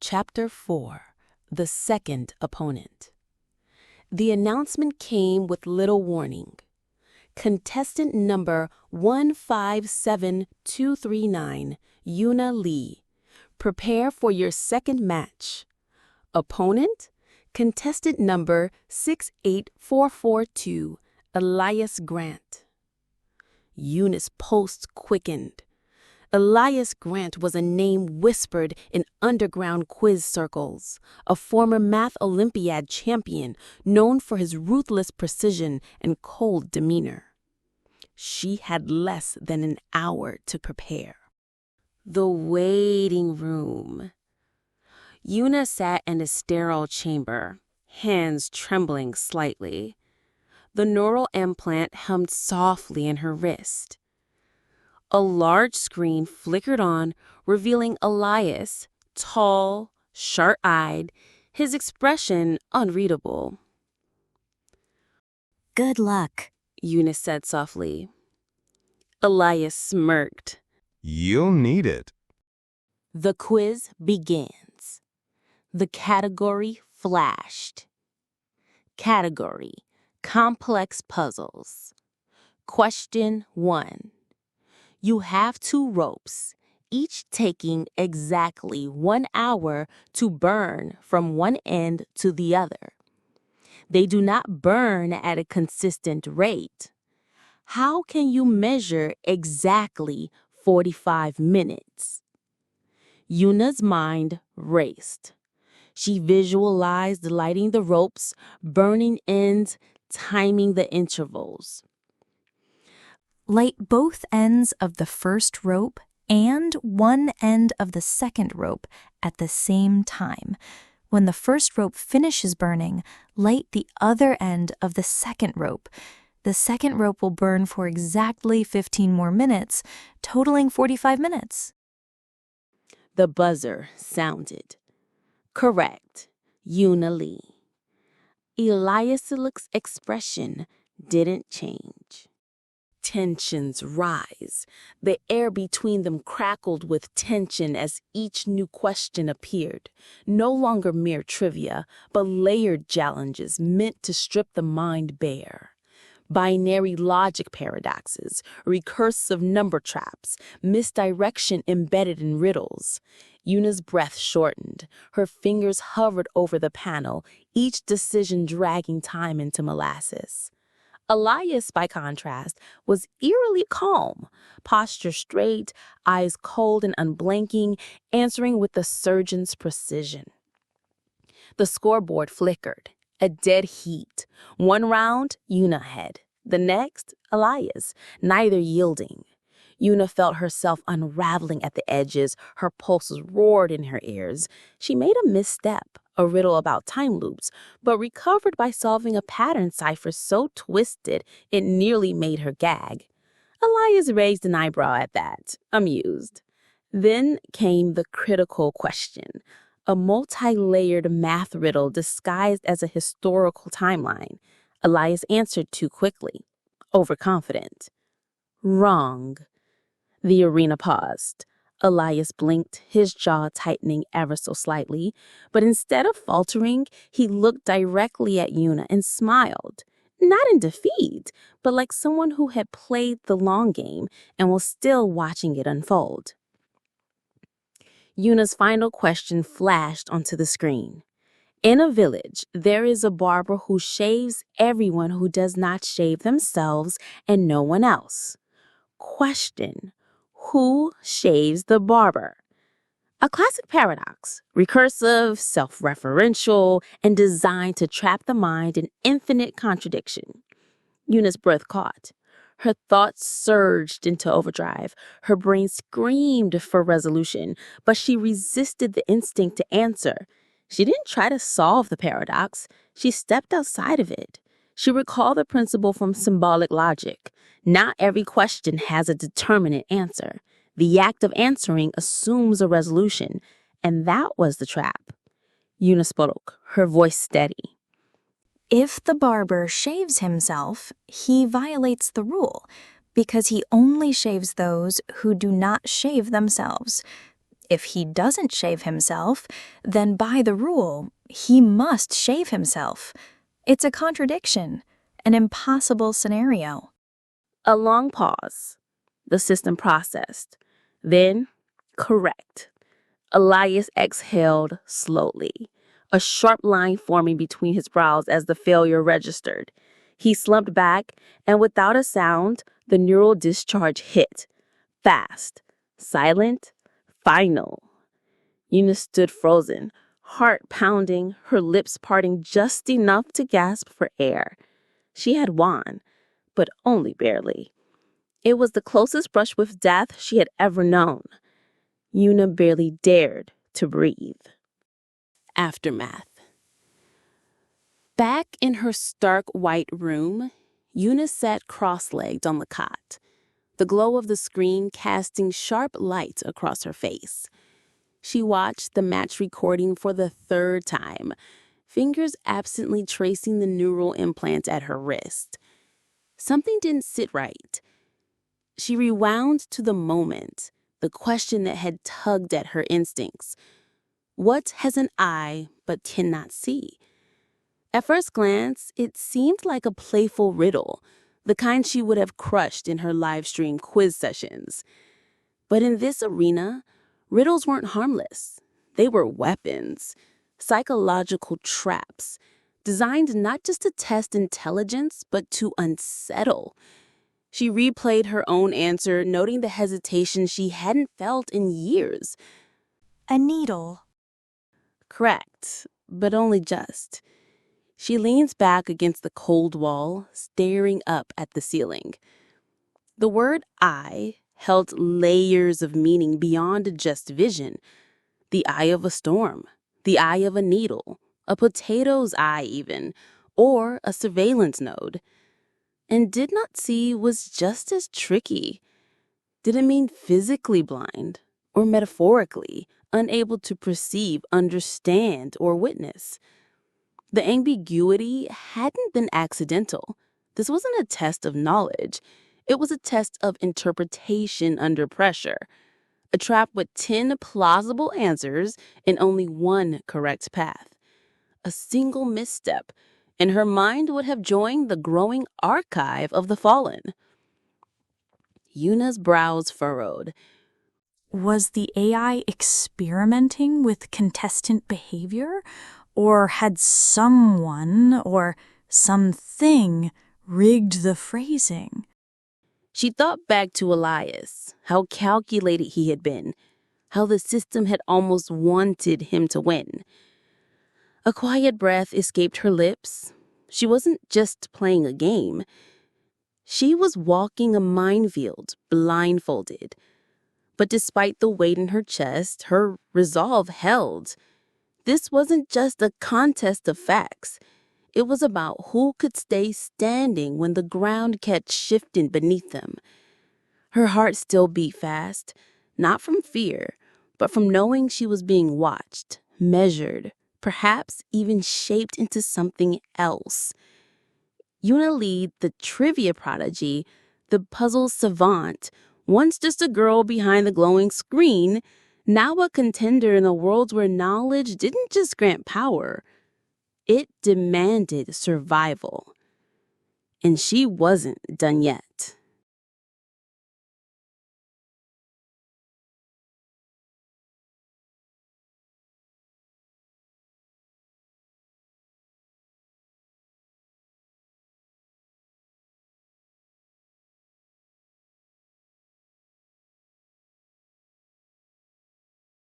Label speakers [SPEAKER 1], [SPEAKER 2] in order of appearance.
[SPEAKER 1] Chapter 4: The Second Opponent. The announcement came with little warning. Contestant number 157239, Yuna Lee. Prepare for your second match. Opponent: contestant number 68442, Elias Grant. Yuna's pulse quickened. Elias Grant was a name whispered in underground quiz circles, a former math Olympiad champion known for his ruthless precision and cold demeanor. She had less than an hour to prepare. The waiting room. Yuna sat in a sterile chamber, hands trembling slightly. The neural implant hummed softly in her wrist. A large screen flickered on, revealing Elias, tall, sharp-eyed, his expression unreadable.
[SPEAKER 2] "Good luck,"
[SPEAKER 1] Yuna said softly. Elias smirked.
[SPEAKER 3] "You'll need it."
[SPEAKER 1] The quiz begins. The category flashed. Category: complex puzzles. Question 1. You have 2 ropes, each taking exactly 1 hour to burn from one end to the other. They do not burn at a consistent rate. How can you measure exactly 45 minutes? Yuna's mind raced. She visualized lighting the ropes, burning ends, timing the intervals.
[SPEAKER 2] Light both ends of the first rope and one end of the second rope at the same time. When the first rope finishes burning, light the other end of the second rope. The second rope will burn for exactly 15 more minutes, totaling 45 minutes.
[SPEAKER 1] The buzzer sounded. Correct, Yuna Lee. Elias's expression didn't change. Tensions rise. The air between them crackled with tension as each new question appeared. No longer mere trivia, but layered challenges meant to strip the mind bare. Binary logic paradoxes, recursive number traps, misdirection embedded in riddles. Yuna's breath shortened. Her fingers hovered over the panel, each decision dragging time into molasses. Elias, by contrast, was eerily calm, posture straight, eyes cold and unblinking, answering with a surgeon's precision. The scoreboard flickered, a dead heat. One round, Yuna had. The next, Elias, neither yielding. Yuna felt herself unraveling at the edges. Her pulses roared in her ears. She made a misstep, a riddle about time loops, but recovered by solving a pattern cipher so twisted it nearly made her gag. Elias raised an eyebrow at that, amused. Then came the critical question, a multi-layered math riddle disguised as a historical timeline. Elias answered too quickly, overconfident. Wrong. The arena paused. Elias blinked, his jaw tightening ever so slightly, but instead of faltering, he looked directly at Yuna and smiled. Not in defeat, but like someone who had played the long game and was still watching it unfold. Yuna's final question flashed onto the screen. In a village, there is a barber who shaves everyone who does not shave themselves and no one else. Question: who shaves the barber? A classic paradox, recursive, self-referential, and designed to trap the mind in infinite contradiction. Yuna's breath caught. Her thoughts surged into overdrive. Her brain screamed for resolution, but she resisted the instinct to answer. She didn't try to solve the paradox. She stepped outside of it. She recalled the principle from symbolic logic. Not every question has a determinate answer. The act of answering assumes a resolution, and that was the trap. Yuna spoke, her voice steady.
[SPEAKER 2] If the barber shaves himself, he violates the rule, because he only shaves those who do not shave themselves. If he doesn't shave himself, then by the rule, he must shave himself. It's a contradiction, an impossible scenario.
[SPEAKER 1] A long pause. The system processed. Then, correct. Elias exhaled slowly, a sharp line forming between his brows as the failure registered. He slumped back, and without a sound, the neural discharge hit. Fast, silent, final. Yuna stood frozen, heart pounding, her lips parting just enough to gasp for air. She had won, but only barely. It was the closest brush with death she had ever known. Yuna barely dared to breathe. Aftermath. Back in her stark white room, Yuna sat cross-legged on the cot, the glow of the screen casting sharp light across her face. She watched the match recording for the third time, fingers absently tracing the neural implant at her wrist. Something didn't sit right. She rewound to the moment, the question that had tugged at her instincts. What has an eye but cannot see? At first glance, it seemed like a playful riddle, the kind she would have crushed in her live stream quiz sessions. But in this arena, riddles weren't harmless. They were weapons, psychological traps, designed not just to test intelligence, but to unsettle. She replayed her own answer, noting the hesitation she hadn't felt in years.
[SPEAKER 2] A needle.
[SPEAKER 1] Correct, but only just. She leans back against the cold wall, staring up at the ceiling. The word "eye" held layers of meaning beyond just vision. The eye of a storm, the eye of a needle, a potato's eye even, or a surveillance node. And did not see was just as tricky. Did it mean physically blind, or metaphorically unable to perceive, understand, or witness? The ambiguity hadn't been accidental. This wasn't a test of knowledge. It was a test of interpretation under pressure. A trap with 10 plausible answers and only one correct path. A single misstep, and her mind would have joined the growing archive of the fallen. Yuna's brows furrowed.
[SPEAKER 2] Was the AI experimenting with contestant behavior? Or had someone or something rigged the phrasing?
[SPEAKER 1] She thought back to Elias, how calculated he had been, how the system had almost wanted him to win. A quiet breath escaped her lips. She wasn't just playing a game. She was walking a minefield, blindfolded. But despite the weight in her chest, her resolve held. This wasn't just a contest of facts. It was about who could stay standing when the ground kept shifting beneath them. Her heart still beat fast, not from fear, but from knowing she was being watched, measured, perhaps even shaped into something else. Yuna Lee, the trivia prodigy, the puzzle savant, once just a girl behind the glowing screen, now a contender in a world where knowledge didn't just grant power, it demanded survival. And she wasn't done yet.